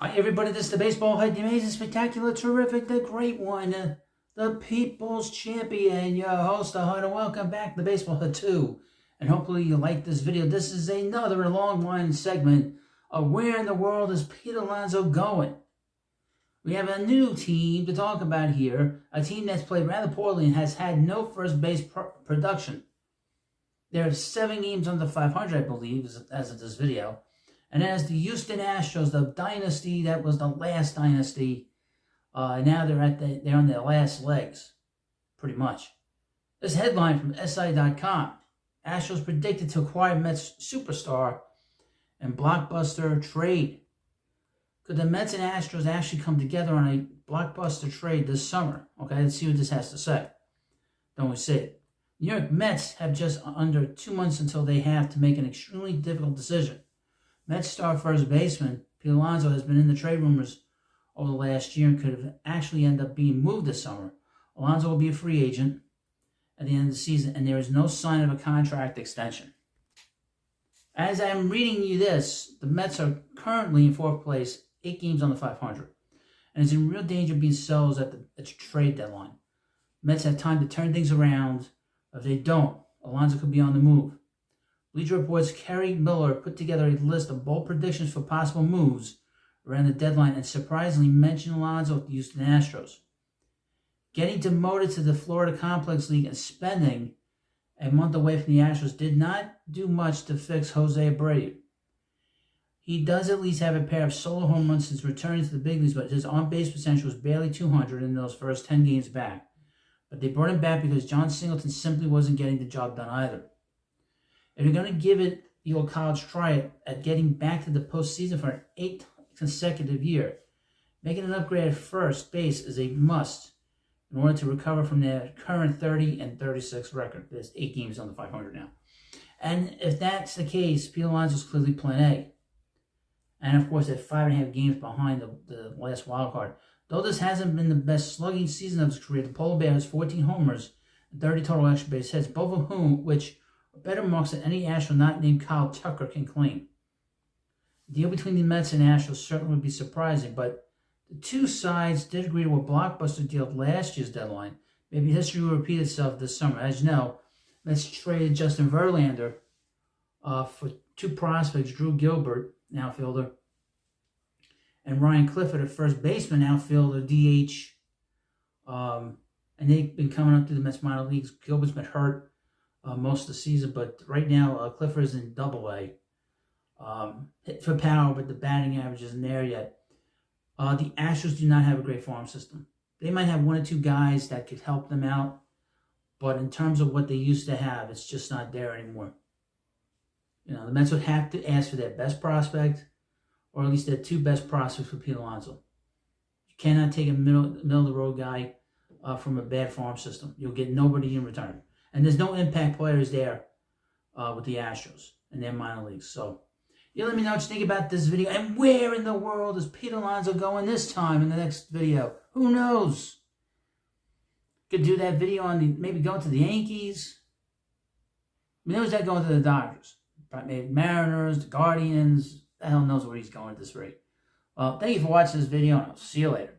Hi everybody, this is the baseball head, the amazing, spectacular, terrific, the great one, the people's champion, your host, the Hunt, and welcome back to the baseball head 2. And hopefully you like this video. This is another long line segment of where in the world is Pete Alonso going? We have a new team to talk about here, a team that's played rather poorly and has had no first base production. There are 7 games under 500, I believe, as of this video. And as the Houston Astros, the dynasty that was the last dynasty, now they're on their last legs, pretty much. This headline from SI.com: Astros predicted to acquire Mets superstar in blockbuster trade. Could the Mets and Astros actually come together on a blockbuster trade this summer? Okay, let's see what this has to say. Don't we see it? New York Mets have just under 2 months until they have to make an extremely difficult decision. Mets star first baseman Pete Alonso has been in the trade rumors over the last year and could have actually ended up being moved this summer. Alonso will be a free agent at the end of the season, and there is no sign of a contract extension. As I'm reading you this, the Mets are currently in 4th place, 8 games on the 500, and is in real danger of being sold at the trade deadline. Mets have time to turn things around. If they don't, Alonso could be on the move. Bleacher Report's Kerry Miller put together a list of bold predictions for possible moves around the deadline and surprisingly mentioned Alonso with the Houston Astros. Getting demoted to the Florida Complex League and spending a month away from the Astros did not do much to fix Jose Abreu. He does at least have a pair of solo home runs since returning to the big leagues, but his on-base percentage was barely 200 in those first 10 games back. But they brought him back because John Singleton simply wasn't getting the job done either. If you're going to give it the old college try at getting back to the postseason for an 8th consecutive year, making an upgrade at first base is a must in order to recover from their current 30-36 record. There's 8 games on the 500 now. And if that's the case, Pete Alonso is clearly plan A. And of course, they're 5.5 games behind the last wild card. Though this hasn't been the best slugging season of his career, the Polar Bear has 14 homers and 30 total extra base hits, both of which are better marks than any Astro not named Kyle Tucker can claim. The deal between the Mets and Astros certainly would be surprising, but the two sides did agree to a blockbuster deal at last year's deadline. Maybe history will repeat itself this summer. As you know, Mets traded Justin Verlander for 2 prospects, Drew Gilbert, an outfielder, and Ryan Clifford, a first baseman, outfielder, DH. And they've been coming up to the Mets minor leagues. Gilbert's been hurt most of the season, but right now Clifford is in Double-A. Hit for power, but the batting average isn't there yet. The Astros do not have a great farm system. They might have 1 or 2 guys that could help them out, but in terms of what they used to have, it's just not there anymore. You know, the Mets would have to ask for their best prospect, or at least their 2 best prospects for Pete Alonso. You cannot take a middle-of-the-road guy from a bad farm system. You'll get nobody in return. And there's no impact players there with the Astros in their minor leagues. So, you let me know what you think about this video. And where in the world is Pete Alonso going this time in the next video? Who knows? Could do that video on maybe going to the Yankees. I mean, there was that going to the Dodgers. Maybe Mariners, the Guardians. The hell knows where he's going at this rate. Well, thank you for watching this video, and I'll see you later.